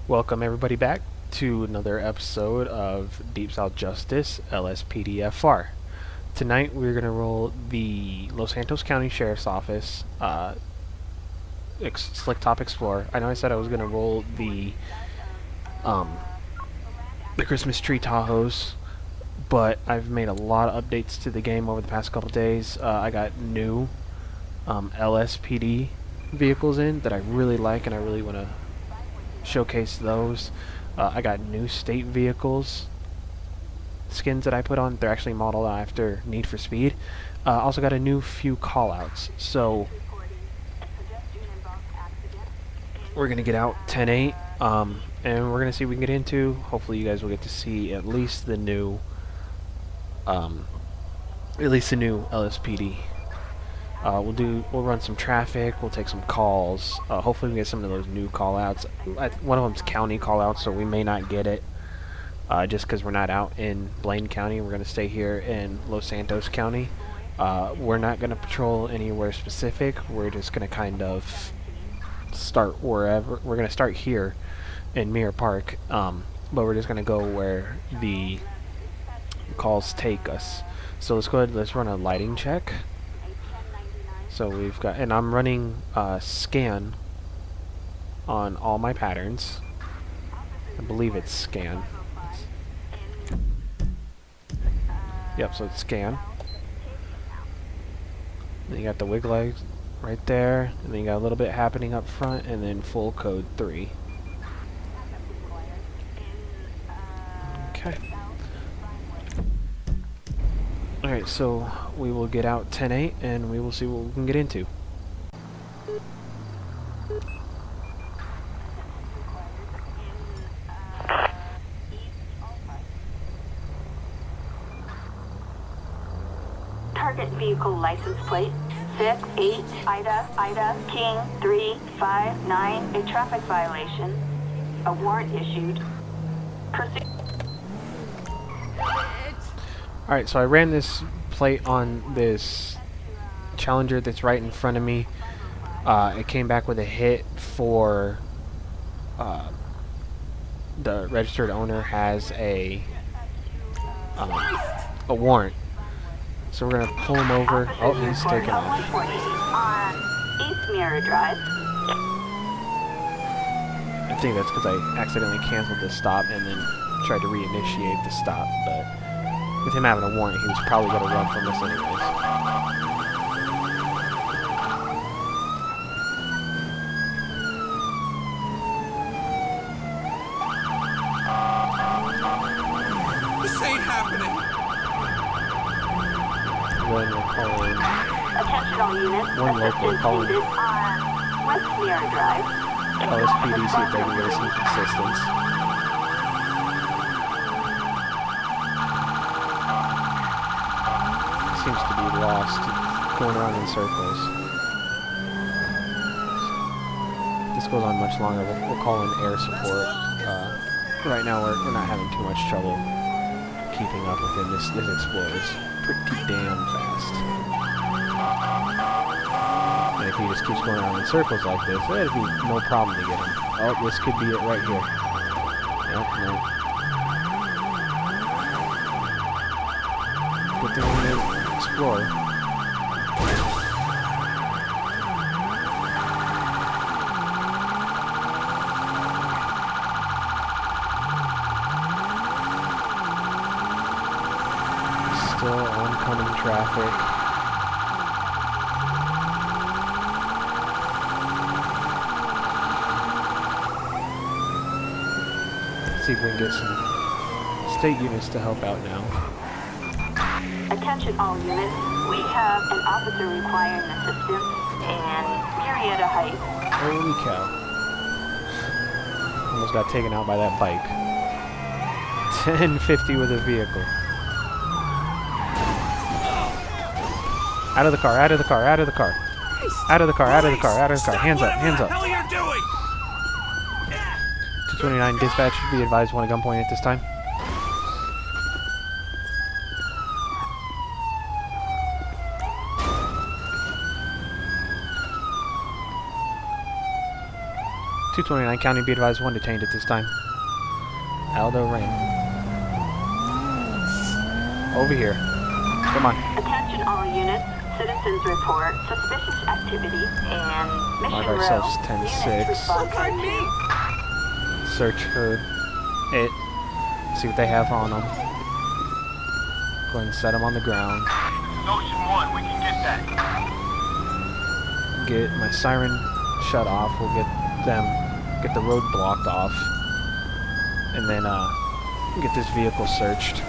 Welcome everybody back to another episode of Deep South Justice, LSPDFR. Tonight we're going to roll the Los Santos County Sheriff's Office Slick Top Explorer. I know I said I was going to roll the Christmas tree Tahoes, but I've made a lot of updates to the game over the past couple days. I got new LSPD vehicles in that I really like, and I really want to showcase those. I got new state vehicles skins that I put on. They're actually modeled after Need for Speed. Also got a new few callouts. So we're gonna get out 10-8, and we're gonna see what we can get into. Hopefully, you guys will get to see at least the new LSPD. We'll run some traffic, we'll take some calls, hopefully we get some of those new call-outs. One of them's county call-outs, so we may not get it, just because we're not out in Blaine County. We're going to stay here in Los Santos County. We're not going to patrol anywhere specific, we're just going to kind of start wherever. We're going to start here in Mirror Park, but we're just going to go where the calls take us. So let's go ahead, let's run a lighting check. So we've got, and I'm running scan on all my patterns. I believe it's scan. Yep, so it's scan. Then you got the wig legs right there, and then you got a little bit happening up front, and then full code 3. Okay. Alright, so we will get out 10-8 and we will see what we can get into. Target vehicle license plate 68 Ida King 359. A traffic violation. A warrant issued. Proceed. Alright, so I ran this plate on this Challenger that's right in front of me. It came back with a hit for the registered owner has a warrant. So we're going to pull him over. Oh, he's taking off. On East Mirror Drive. I think that's because I accidentally canceled the stop and then tried to reinitiate the stop, but with him having a warrant, he was probably going to run from us anyways. This ain't happening. Then we're calling Attention all units. one local, calling On West Mirror Drive. LSPD, see if they can get us some assistance. Seems to be lost, going around in circles. This goes on much longer. We'll call in air support. Right now we're not having too much trouble keeping up with him. This Explorer is pretty damn fast. And if he just keeps going around in circles like this, it'd be no problem to get him. Oh, this could be it right here. Nope, no. Good thing we didn't explore. Still oncoming traffic. See if we can get some state units to help out now. Attention all units. We have an officer requiring assistance in Marietta Heights. Holy cow. Almost got taken out by that bike. 1050 with a vehicle. Out of the car, out of the car, out of the car. Out of the car, out of the car, out of the car. Hands up, hands up. What the hell are you doing? 229 dispatch should be advised one at gunpoint at this time. 229 County, be advised, one detained at this time. Aldo Rain. Over here. Come on. Attention all units. Citizens report suspicious activity and Mission Mark Row. ourselves Units 10-6. respond code 2. Search for it. See what they have on them. Go ahead and set them on the ground. Notion 1, we can get that. Get my siren shut off. We'll get the road blocked off. And then get this vehicle searched.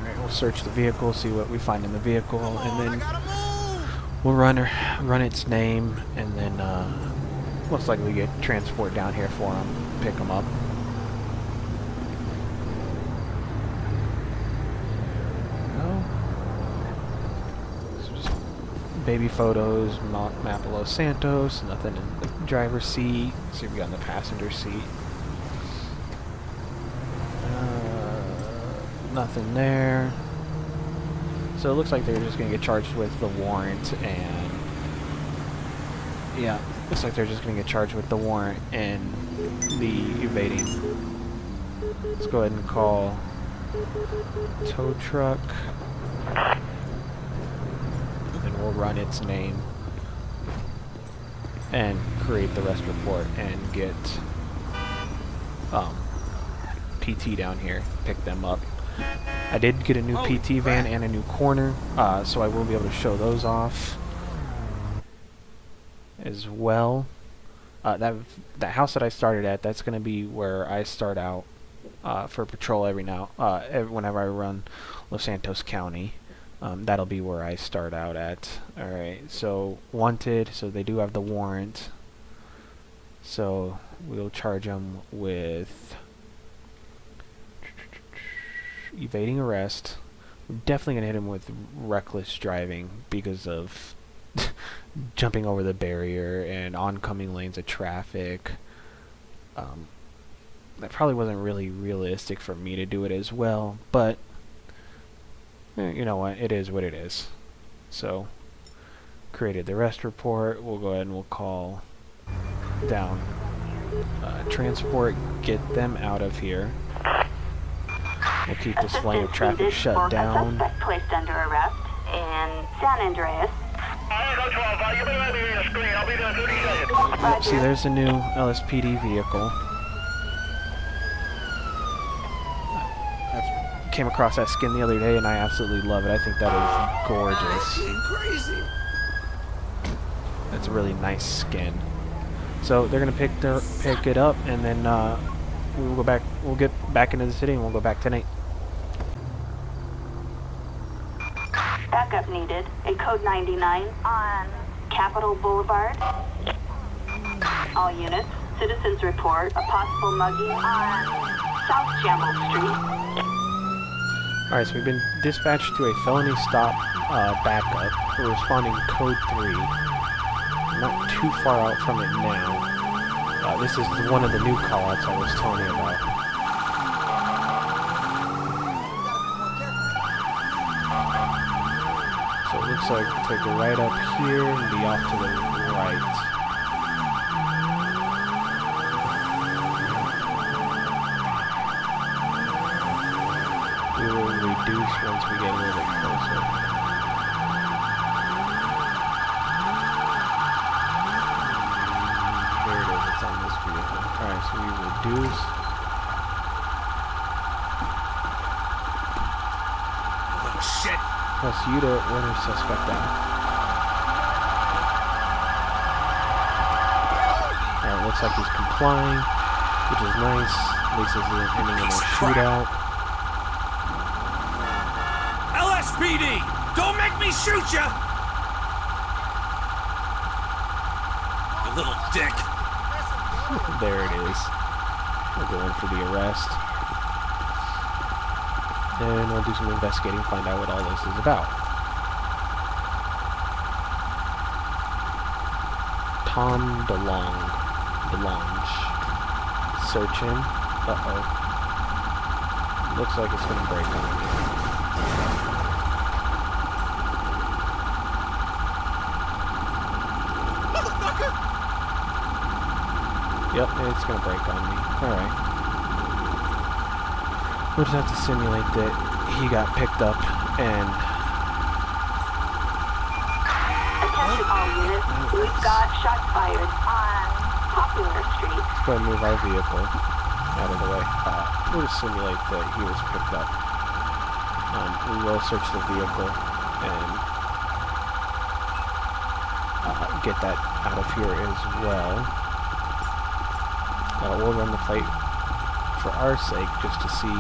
Alright, we'll search the vehicle, see what we find in the vehicle, and then we'll run its name, and then most likely get transport down here for them, pick them up. Baby photos, map of Los Santos, nothing in the driver's seat. See if we got in the passenger seat. Nothing there. So it looks like they're just going to get charged with the warrant and... Yeah, looks like they're just going to get charged with the warrant and the evading. Let's go ahead and call tow truck. We'll run its name and create the rest report and get PT down here, pick them up. I did get a new PT van and a new corner, so I will be able to show those off as well. That house that I started at, that's going to be where I start out for patrol whenever I run Los Santos County. That'll be where I start out at. Alright, so wanted, so they do have the warrant. So we'll charge them with evading arrest. We're definitely going to hit him with reckless driving because of jumping over the barrier and oncoming lanes of traffic. That probably wasn't really realistic for me to do it as well, but you know what, it is what it is. So, created the arrest report. We'll go ahead and we'll call down transport, get them out of here. We'll keep this lane of traffic shut down. Suspect placed under arrest in San Andreas. See, there's a new LSPD vehicle. Came across that skin the other day and I absolutely love it. I think that is gorgeous. Crazy. That's a really nice skin. So they're gonna pick it up and then we'll go back. We'll get back into the city and we'll go back tonight. Backup needed. A code 99 on Capitol Boulevard. All units. Citizens report a possible mugging on South Jamble Street. Alright, so we've been dispatched to a felony stop backup. We're responding code 3. Not too far out from it now. This is one of the new callouts I was telling you about. So it looks like take a right up here and be off to the right. We will reduce once we get a little bit closer. There it is, it's on this vehicle. Alright, so we reduce. Oh, shit. Press U to order suspect out. Alright, looks like he's complying, which is nice. At least it's ending in a shootout. LSPD! Don't make me shoot ya! You little dick. There it is. We'll go in for the arrest. And we'll do some investigating, find out what all this is about. Tom DeLonge. Search him. Uh-oh. Looks like it's gonna break on me. Yep, it's gonna break on me. Alright. We'll just have to simulate that he got picked up and... Attention all units. We've got shots fired on Popular Street. Let's go ahead and move our vehicle out of the way. We'll just simulate that he was picked up. We will search the vehicle and get that out of here as well. We'll run the plate for our sake just to see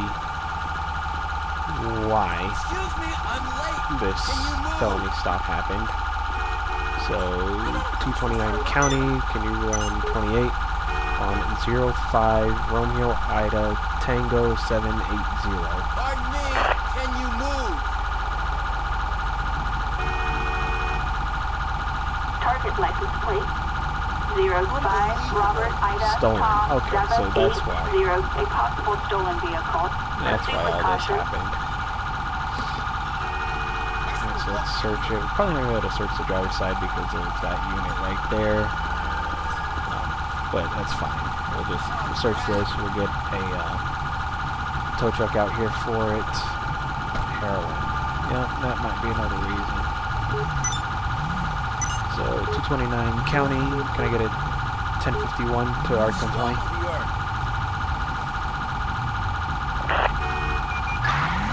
why Excuse me, I'm late. this Can you move? felony stop happened. So, 229 County, can you run 28 on 05 Romeo Ida Tango 780? Pardon me, can you move? Target license plate 05 Robert Ida Stolen. Tom Okay, so that's why. 780. A possible stolen vehicle. That's Proceed why with all this caution. happened. Okay, so let's search it. We're probably not going to be able to search the driver's side because of that unit right there. But that's fine. We'll just search this. We'll get a tow truck out here for it. Heroin. Yeah, that might be another reason. So 229 County. Can I get a 1051 to our 1020? New York.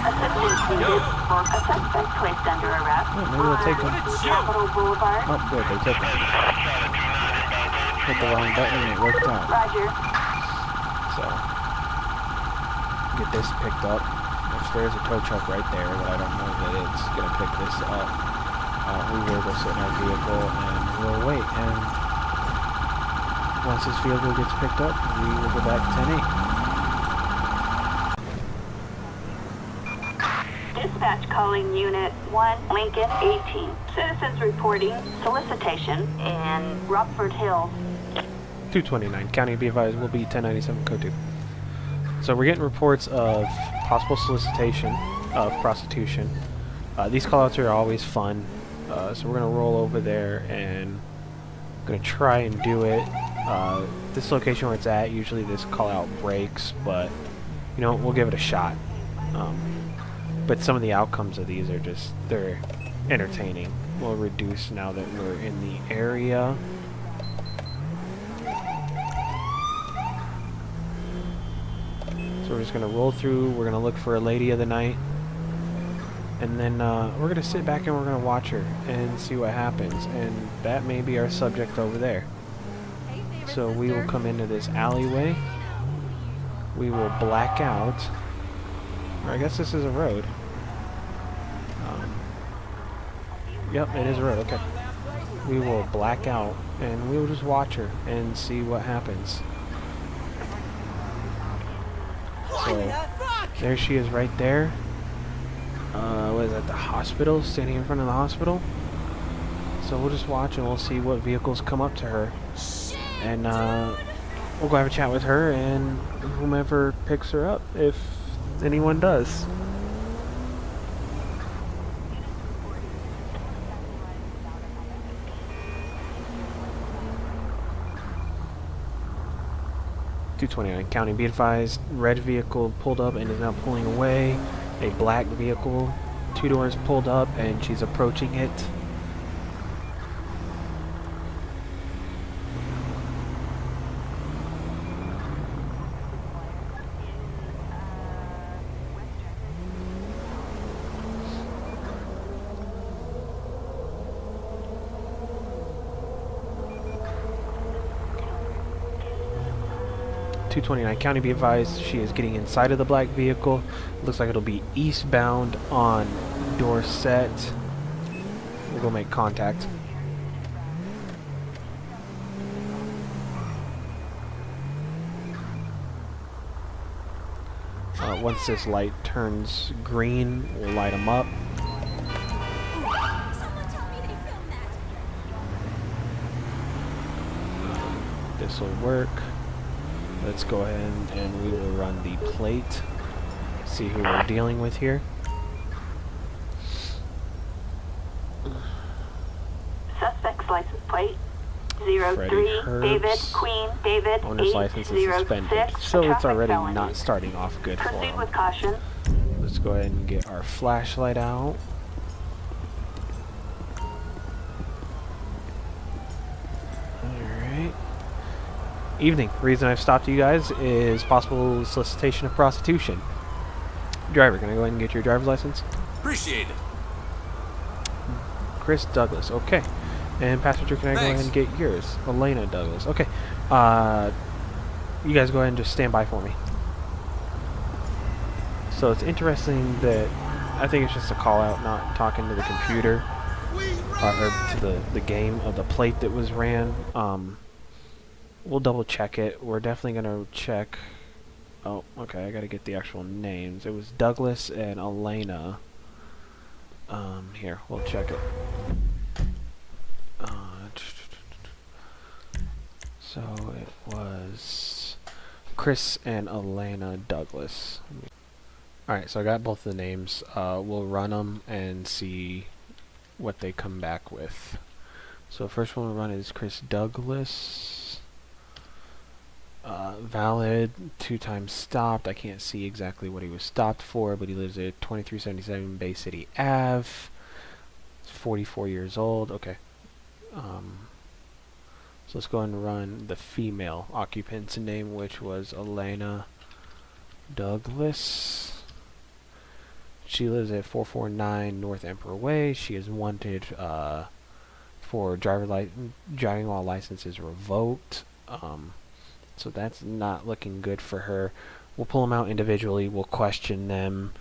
Assistance needed for a suspect placed under arrest Oh, maybe we'll take on him. Capitol Boulevard. Oh, good. They took it. Hit the wrong button and it worked out. Roger. So, get this picked up. If there's a tow truck right there, but I don't know that it's going to pick this up. We will go sit in our vehicle and we'll wait. And once this vehicle gets picked up, we will go back 10-8. Dispatch calling Unit 1, Lincoln 18. Citizens reporting solicitation in Rockford Hills. 229 County, be advised, will be 1097 code 2. So we're getting reports of possible solicitation of prostitution. These callouts are always fun. So we're going to roll over there and going to try and do it. This location where it's at, usually this call out breaks, but you know, we'll give it a shot. But some of the outcomes of these are just, they're entertaining. We'll reduce now that we're in the area. So we're just going to roll through, we're going to look for a lady of the night. And then we're going to sit back and we're going to watch her and see what happens. And that may be our subject over there. So we will come into this alleyway. We will black out. Or I guess this is a road. Yep, it is a road. Okay. We will black out and we will just watch her and see what happens. So there she is right there. What is that, the hospital? Standing in front of the hospital. So we'll just watch and we'll see what vehicles come up to her. And we'll go have a chat with her and whomever picks her up, if anyone does. County, be advised, red vehicle pulled up and is now pulling away. A black vehicle, 2 doors pulled up and she's approaching it. County, be advised, she is getting inside of the black vehicle. Looks like it'll be eastbound on Dorset. We'll go make contact. Once this light turns green, we'll light them up. This will work. Let's go ahead and we will run the plate. see who we're dealing with here. Suspect's license plate. Freddie 03 Herbs. David Queen David Owner's license is 806, suspended, so it's traffic already felony. not starting off good for Proceed him. with caution. Let's go ahead and get our flashlight out. Alright. Evening. Reason I've stopped you guys is possible solicitation of prostitution. Driver, can I go ahead and get your driver's license? Appreciate it. Chris Douglas. Okay. And passenger, can I go ahead Thanks. and get yours? Elena Douglas. Okay. You guys go ahead and just stand by for me. So it's interesting that I think it's just a call out, not talking to the computer or to the game of the plate that was ran. We'll double check it. We're definitely gonna check. Oh, okay. I gotta get the actual names. It was Douglas and Elena. Here, we'll check it. So it was Chris and Elena Douglas. Alright, so I got both the names. We'll run them and see what they come back with. So first one we'll run is Chris Douglas. Valid, 2 times stopped. I can't see exactly what he was stopped for, but he lives at 2377 Bay City Ave. He's 44 years old. Okay. So let's go ahead and run the female occupant's name, which was Elena Douglas. She lives at 449 North Emperor Way. She is wanted for driving while license is revoked. So that's not looking good for her. We'll pull them out individually. We'll question them.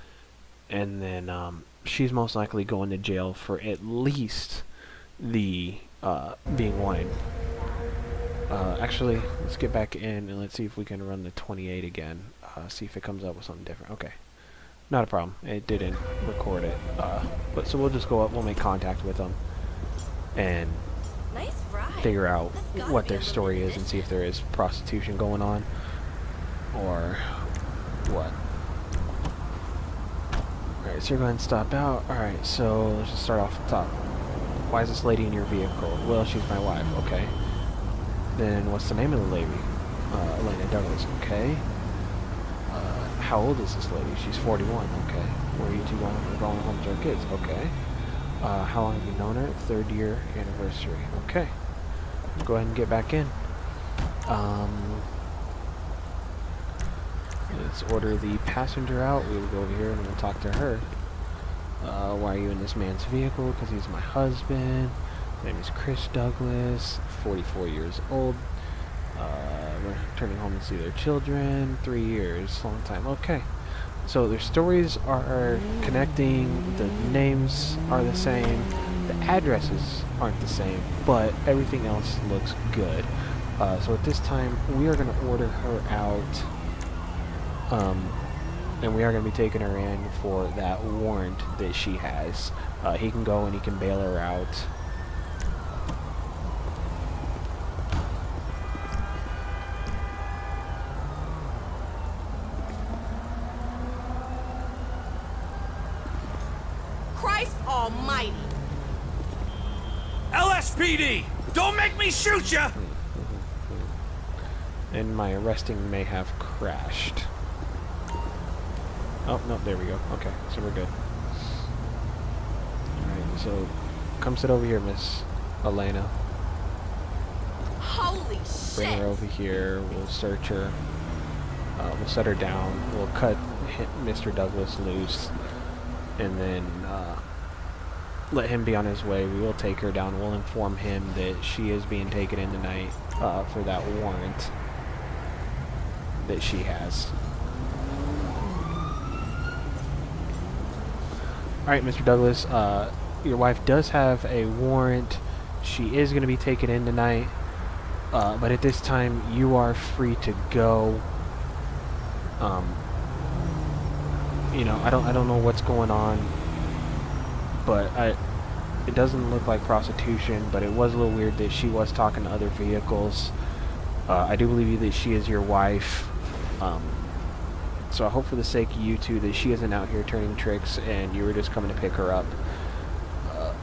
And then she's most likely going to jail for at least the being wanted. Actually, let's get back in and let's see if we can run the 28 again. See if it comes up with something different. Okay. Not a problem. It didn't record it. But so we'll just go up. We'll make contact with them. And Nice ride. figure out That's gotta what be their a little story bit is and see if there is prostitution going on or what. Alright, so you're going to stop out. Alright, so let's just start off the top. Why is this lady in your vehicle? Well, she's my wife. Okay. Then what's the name of the lady? Elena Douglas. Okay. How old is this lady? She's 41. Okay. Where are you two going? We're going home to our kids. Okay. How long have you known her? 3rd year anniversary. Okay. Go ahead and get back in. Let's order the passenger out. We will go over here and we'll talk to her. Why are you in this man's vehicle? Because he's my husband. His name is Chris Douglas, 44 years old. We're returning home to see their children. 3 years, long time. Okay. So their stories are connecting, the names are the same, the addresses aren't the same, but everything else looks good. So at this time, we are going to order her out, and we are going to be taking her in for that warrant that she has. He can go and he can bail her out. Christ almighty. LSPD! Don't make me shoot ya! And my arresting may have crashed. Oh, no, there we go. Okay, so we're good. Alright, so come sit over here, Miss Elena. Holy Bring shit. her over here. We'll search her. We'll set her down. We'll cut Mr. Douglas loose. And then let him be on his way. We will take her down. We'll inform him that she is being taken in tonight for that warrant that she has. Alright, Mr. Douglas, your wife does have a warrant. She is going to be taken in tonight. But at this time, you are free to go. You know, I don't know what's going on, but it doesn't look like prostitution, but it was a little weird that she was talking to other vehicles. I do believe that she is your wife. So I hope for the sake of you two that she isn't out here turning tricks and you were just coming to pick her up.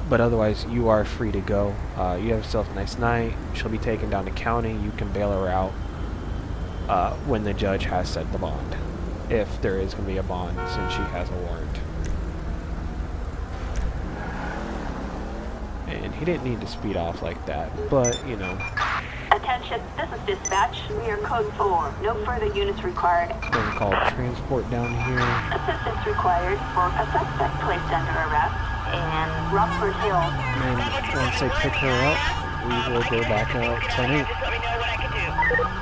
But otherwise, you are free to go. You have yourself a nice night. She'll be taken down to county. You can bail her out when the judge has set the bond. If there is going to be a bond, since she has a warrant. And he didn't need to speed off like that, but, you know. Attention, this is dispatch. We are code 4. No further units required. Then call transport down here. Assistance required for a suspect placed under arrest in Rockford Hill. And once they pick her up, we will go back out 10-8.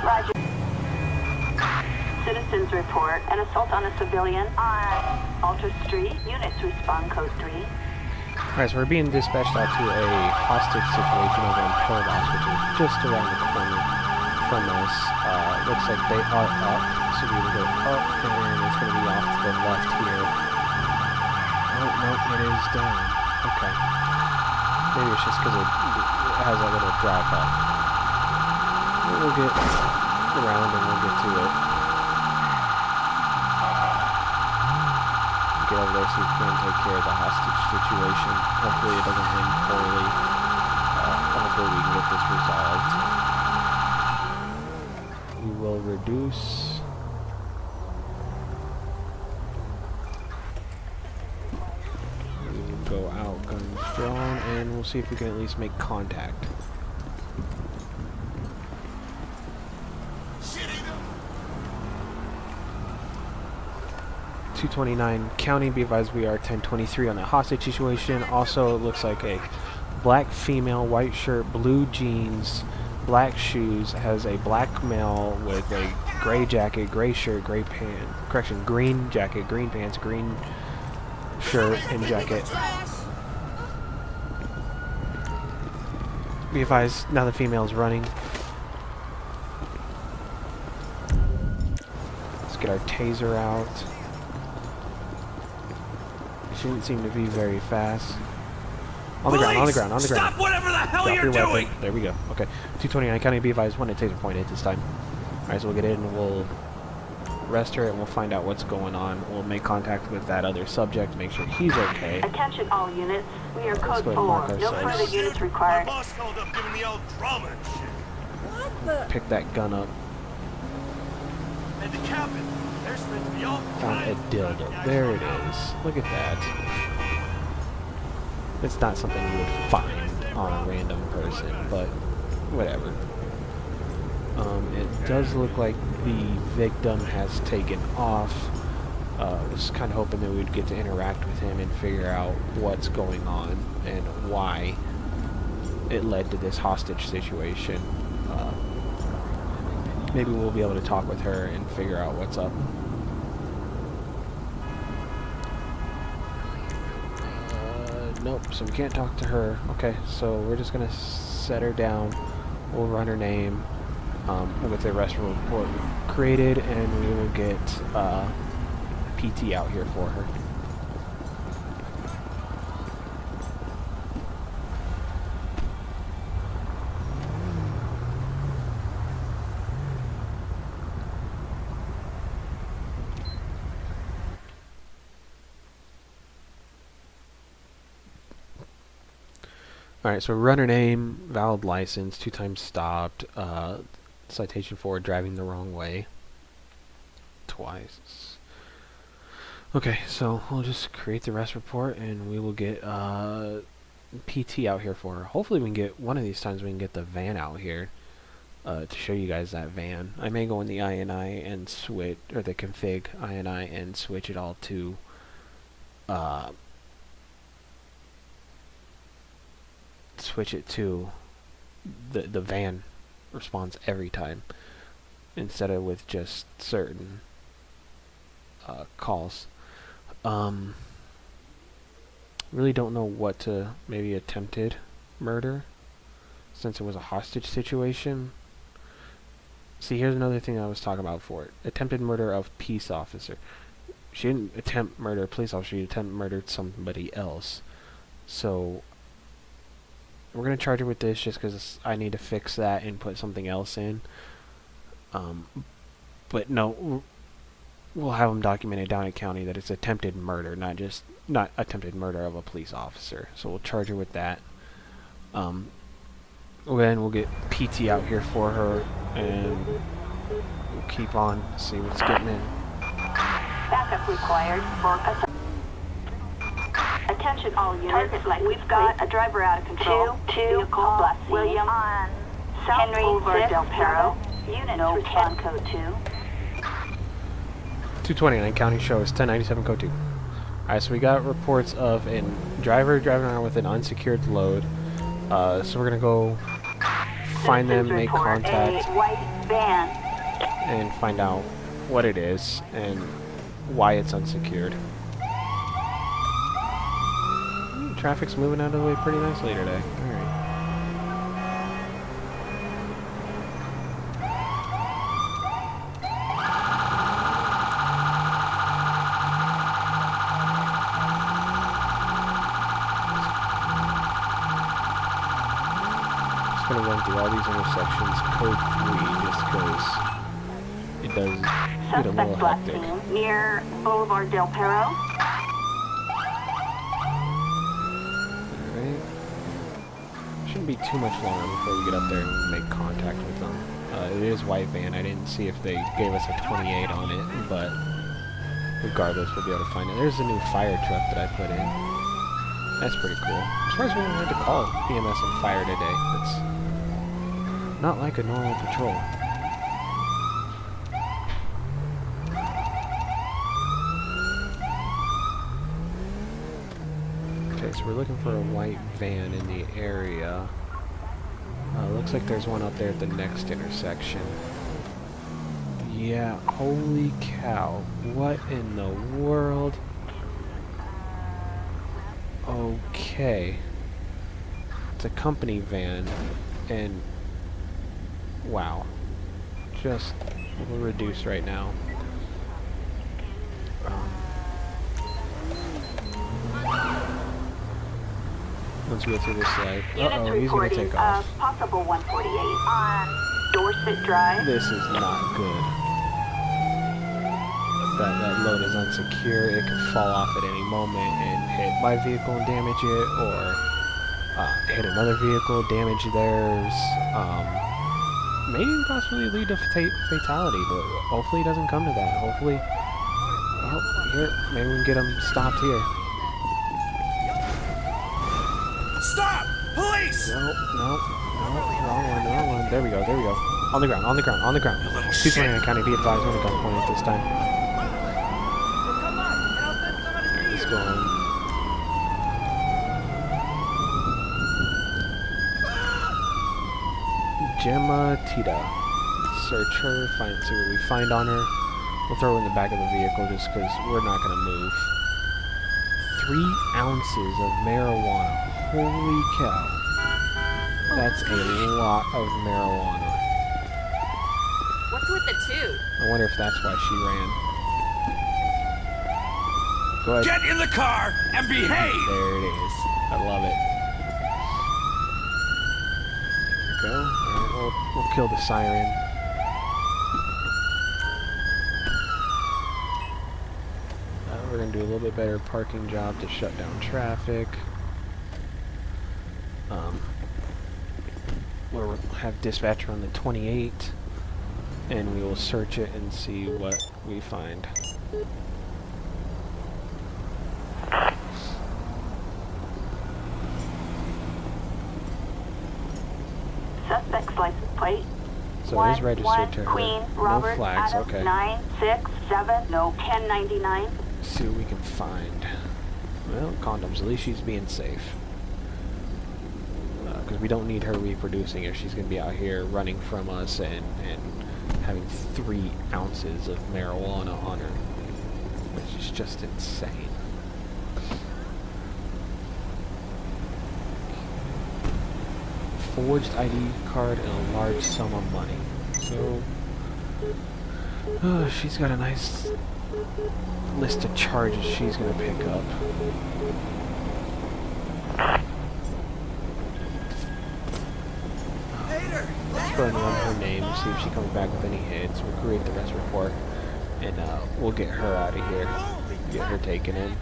Roger. Citizens report an assault on a civilian on Alter Street. Units respond code 3. Alright, so we're being dispatched out to a hostage situation over in Paradox, which is just around the corner from us. Looks like they are up, so we will go up, and it's going to be off to the left here. Oh, no, it is down. Okay. Maybe it's just because it has a little drive up. We'll get around and we'll get to it. Get over there so we can take care of the hostage situation. Hopefully it doesn't end poorly. Hopefully we can get this resolved. We will reduce. We will go out, guns drawn, and we'll see if we can at least make contact. 229 county, be advised we are 1023 on the hostage situation. Also, it looks like a black female, white shirt, blue jeans, black shoes, has a black male with a gray jacket, gray shirt, gray pants, correction, green jacket, green pants, green shirt and jacket. Be advised, now the female's running. Let's get our taser out. She didn't seem to be very fast. On the ground, on the ground, on the ground. Stop whatever the hell Drop you're your weapon. doing! There we go. Okay. 229 county, be advised, one at taser point 8 this time. Alright, so we'll get in and we'll arrest her and we'll find out what's going on. We'll make contact with that other subject, make sure he's okay. Attention all units. We are Let's code go ahead and mark 4. No ourselves. further units My required. boss called up giving the old drama and shit. What the? Pick that gun up. And the cabin, there's meant to be all Found a kinds of dildo. guys There on it is. Look at that. It's not something you would find on a random person, but whatever. It does look like the victim has taken off. Was kind of hoping that we'd get to interact with him and figure out what's going on and why it led to this hostage situation. Maybe we'll be able to talk with her and figure out what's up. Nope, so we can't talk to her. Okay, so we're just gonna set her down. We'll run her name. We'll get the arrest report created, and we will get PT out here for her. Alright, so runner name, valid license, 2 times stopped, citation for driving the wrong way, twice. Okay, so we'll just create the arrest report and we will get PT out here for her. Hopefully we can get, one of these times we can get the van out here to show you guys that van. I may go in the INI and switch, or the config INI and switch it all to switch it to the van responds every time instead of with just certain calls. Really don't know what to, maybe attempted murder since it was a hostage situation. See, here's another thing I was talking about for it. Attempted murder of peace officer. She didn't attempt murder a police officer, she attempted murdered somebody else. So we're going to charge her with this just because I need to fix that and put something else in. But no, we'll have them documented down at county that it's attempted murder, not attempted murder of a police officer. So we'll charge her with that. Then we'll get PT out here for her, and we'll keep on, see what's getting in. Backup required for attention all units. We've got a driver out of control. Vehicle plus William on South Boulevard Del Perro. Unit no respond code 2. 229 county shows 1097 code 2. Alright, so we got reports of a driver driving around with an unsecured load. So we're gonna go find them, make contact, A white van. and find out what it is and why it's unsecured. Traffic's moving out of the way pretty nicely today. Alright. Just gonna run through all these intersections, code 3, just because it does get a little Suspect last hectic. seen near Boulevard Del Perro. Alright. Shouldn't be too much longer before we get up there and make contact with them. It is white van. I didn't see if they gave us a 28 on it, but regardless, we'll be able to find it. There's a new fire truck that I put in. That's pretty cool. I'm surprised we didn't have to call EMS and fire today. That's not like a normal patrol. Okay, so we're looking for a white van in the area. Looks like there's one out there at the next intersection. Yeah, holy cow. What in the world? Okay. It's a company van, and wow. Just a little reduced right now. Once we get through this light. Uh-oh, he's gonna take off. Possible 148 on Dorset Drive. This is not good. That load is unsecure. It could fall off at any moment and hit my vehicle and damage it, or hit another vehicle, damage theirs. Maybe possibly lead to fatality, but hopefully it doesn't come to that. Hopefully, oh, here, maybe we can get them stopped here. Stop! Police! No, wrong one. There we go. On the ground. You little shit. 229 County, be advised when the gun point at this time. Let's go on. Gemma Tita. Search her, see what we find on her. We'll throw her in the back of the vehicle just because we're not going to move. 3 ounces of marijuana. Holy cow. That's a lot of marijuana. What's with the toot? I wonder if that's why she ran. Go ahead. Get in the car and behave! There it is. I love it. There we go. Alright, we'll kill the siren. We're going to do a little bit better parking job to shut down traffic. We'll have dispatcher on the 28, and we will search it and see what we find. Suspect's license plate. So it is registered to her. Queen, No Robert, flags, Adams, okay. 967, no 1099. See what we can find. Well, condoms. At least she's being safe. Because we don't need her reproducing if she's going to be out here running from us and having 3 ounces of marijuana on her. Which is just insane. Forged ID card and a large sum of money. So, she's got a nice list of charges she's going to pick up. Let's go ahead and run her name, see if she comes back with any hits. We'll create the rest report. and we'll get her out of here. Get her taken in.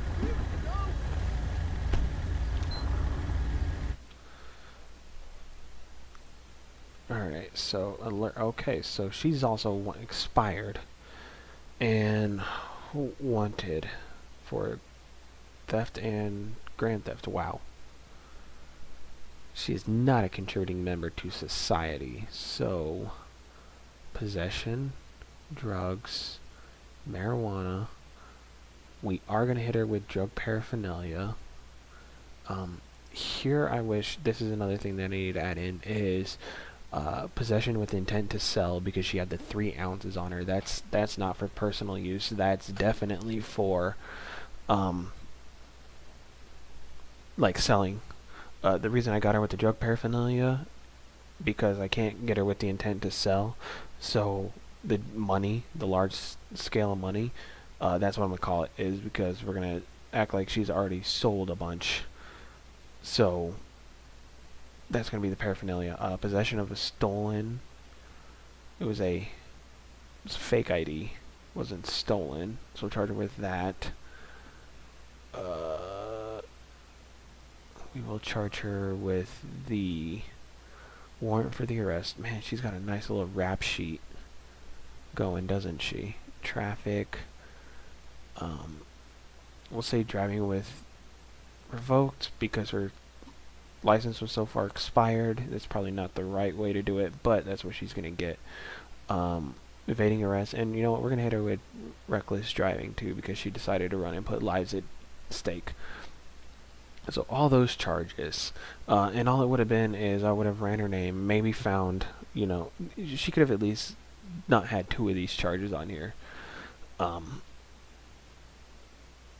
Alright, so alert. Okay, so she's also expired and wanted for theft and grand theft. Wow. She is not a contributing member to society. So, possession, drugs, marijuana. We are going to hit her with drug paraphernalia. Here I wish, this is another thing that I need to add in, is possession with intent to sell, because she had the 3 ounces on her. That's not for personal use. That's definitely for like selling. The reason I got her with the drug paraphernalia, because I can't get her with the intent to sell. So the money, the large scale of money, that's what I'm gonna call it, is because we're gonna act like she's already sold a bunch. So that's gonna be the paraphernalia. Possession of a stolen. It was a fake ID. Wasn't stolen. So charge her with that. We will charge her with the warrant for the arrest. Man, she's got a nice little rap sheet going, doesn't she? Traffic. We'll say driving with revoked because her license was so far expired. That's probably not the right way to do it, but that's what she's gonna get. Evading arrest, and you know what? We're gonna hit her with reckless driving too, because she decided to run and put lives at stake. So all those charges, and all it would have been is I would have ran her name, maybe found, you know, she could have at least not had 2 of these charges on here,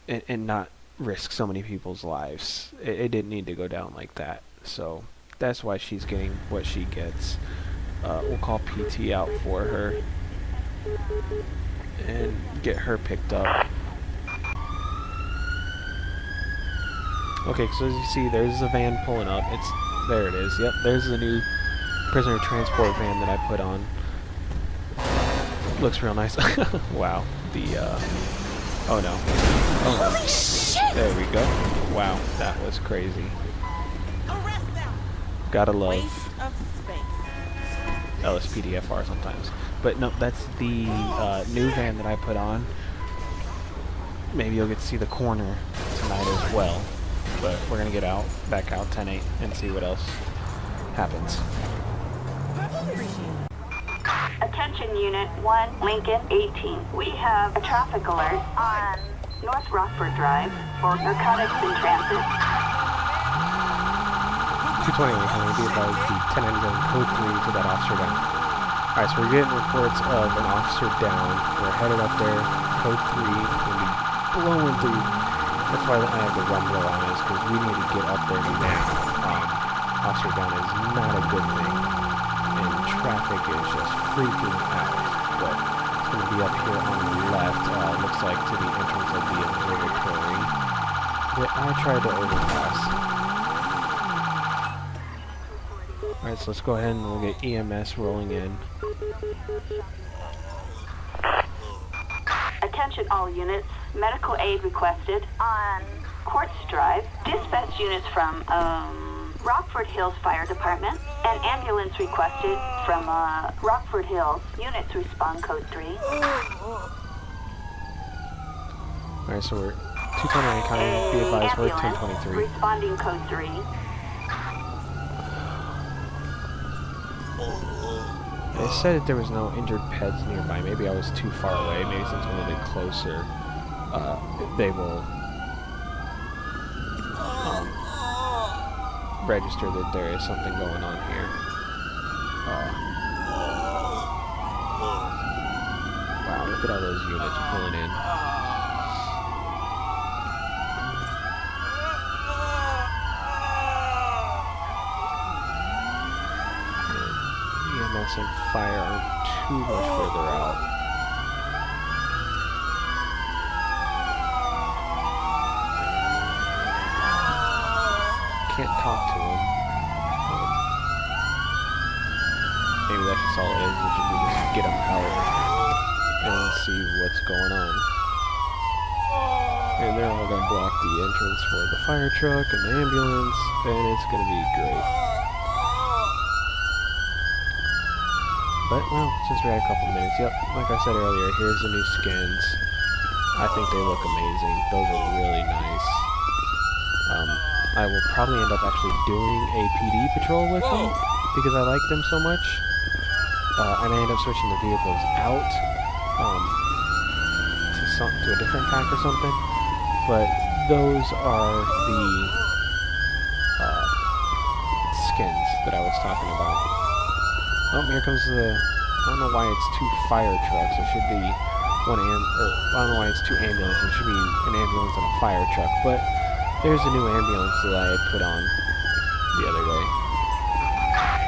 and not risk so many people's lives. It didn't need to go down like that. So that's why she's getting what she gets. We'll call PT out for her and get her picked up. Okay, so as you see, there's a van pulling up. There it is. Yep, there's the new prisoner transport van that I put on. Looks real nice. Wow. Oh no. Oh no. Holy shit! There we go. Wow, that was crazy. Arrest them! Gotta Waste love of space. LSPDFR sometimes. But no, that's the new van that I put on. Maybe you'll get to see the corner tonight as well. But we're gonna get back out 10-8 and see what else happens. Attention Unit 1, Lincoln 18. We have a traffic alert on North Rockford Drive for narcotics in transit. 228, can we be advised the 1097 code 3 to that officer down? Alright, so we're getting reports of an officer down. We're headed up there. Code 3 is going to be blowing through. That's why I have the rumbler on us, because we need to get up there now. Officer down is not a good thing. And traffic is just freaking out. But it's going to be up here on the left. Looks like to the entrance of the observatory that I tried to overpass. Alright, so let's go ahead and we'll get EMS rolling in. Attention all units. Medical aid requested on Quartz Drive. Dispatch units from Rockford Hills Fire Department. An ambulance requested from Rockford Hills. Units respond code 3. Alright, so we're 229 county, be advised, we're 1023. Responding code 3. They said that there was no injured pets nearby. Maybe I was too far away. Maybe since I'm a little bit closer, they will register that there is something going on here. Wow, look at all those units pulling in. EMS and fire aren't too much further out. Can't talk to him. Maybe that's just all it is. We just get him out and see what's going on. And they're all gonna block the entrance for the fire truck and the ambulance, and it's gonna be great. But, well, since we had a couple minutes, yep, like I said earlier, here's the new skins. I think they look amazing. Those are really nice. I will probably end up actually doing a PD patrol with them, because I like them so much. I may end up switching the vehicles out to a different pack or something, but those are the skins that I was talking about. Oh, here comes the... I don't know why it's 2 fire trucks. It should be I don't know why it's 2 ambulances. It should be an ambulance and a fire truck, but there's a new ambulance that I had put on the other day.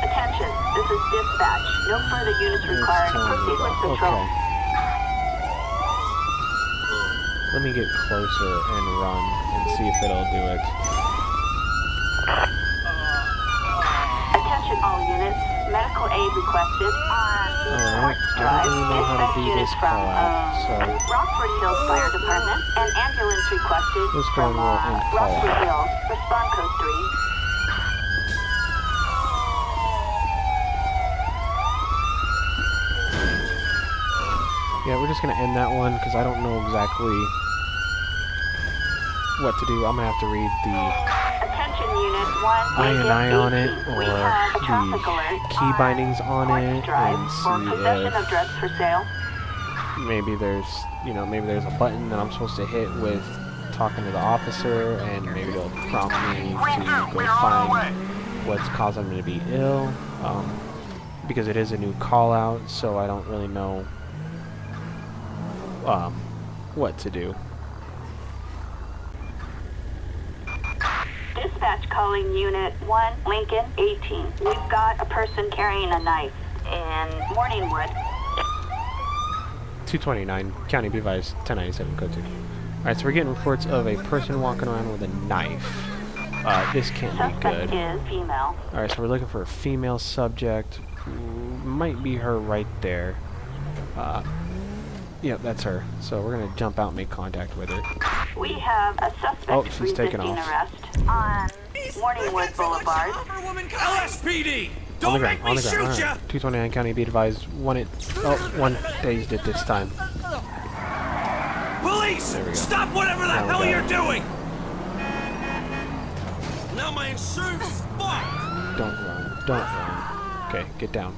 Attention, this is dispatch. No further units required. Proceed with patrol. Okay. Let me get closer and run and see if it'll do it. Attention all units. Medical aid requested on Alright, I Drive. don't really know how to Dispatch do units this from call out, so Rockford Hills Fire Department. An ambulance requested let's go from and roll and call Rockford out. Hills. Respond code 3. Yeah, we're just gonna end that one because I don't know exactly what to do. I'm gonna have to read the Attention unit 1. I&I on it, or We have a traffic the alert key bindings on it, Drive and for possession of see drugs for sale. if maybe there's a button that I'm supposed to hit with talking to the officer, and maybe it'll prompt me to go find what's causing me to be ill, because it is a new call out, so I don't really know what to do. Dispatch calling unit 1, Lincoln 18. We've got a person carrying a knife in Morningwood. 229, County B advised, 1097, code 2. Alright, so we're getting reports of a person walking around with a knife. This can't be Suspect good. is female. Alright, so we're looking for a female subject. Might be her right there. Yeah, that's her. So we're gonna jump out and make contact with her. We have a suspect Oh, she's taking resisting off. arrest on Morningwood Boulevard. LSPD! On the Don't ground, make on me the shoot ground. ya! Alright, 229 County be advised, one dazed it this time. Police! There we go. Stop whatever the Now we hell got you're it. doing! Now my insurance is fucked! Don't run. Okay, get down.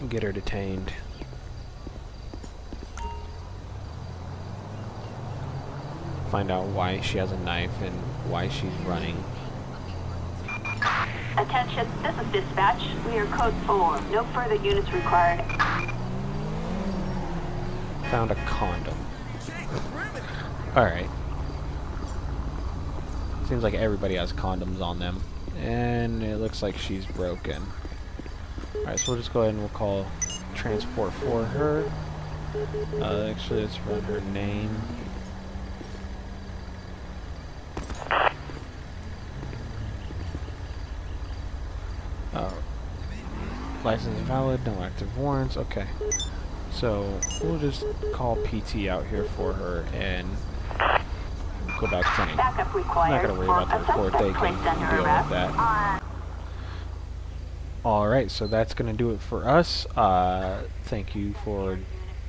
Get her detained. Find out why she has a knife and why she's running. Attention, this is dispatch. We are code 4. No further units required. Found a condom. Alright. Seems like everybody has condoms on them. And it looks like she's broken. Alright, so we'll just go ahead and we'll call transport for her. Actually, let's run her name. License valid, no active warrants, okay. So, we'll just call PT out here for her and go back to me. Backup I'm required. not going to worry about the report, they can deal with that. Alright, so that's going to do it for us. Thank you for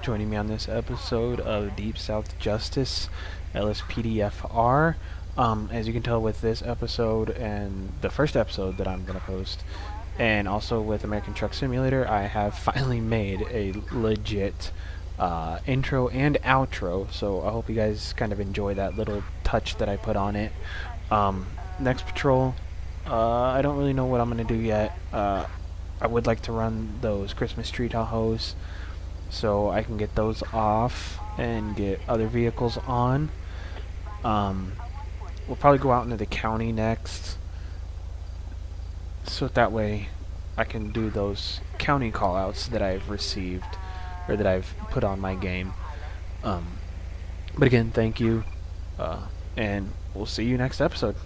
joining me on this episode of Deep South Justice, LSPDFR. As you can tell with this episode and the first episode that I'm going to post, and also with American Truck Simulator, I have finally made a legit intro and outro, so I hope you guys kind of enjoy that little touch that I put on it. Next patrol, I don't really know what I'm going to do yet. I would like to run those Christmas tree Tahoes so I can get those off and get other vehicles on. We'll probably go out into the county next, so that way I can do those county callouts that I've received, or that I've put on my game. But again, thank you, and we'll see you next episode.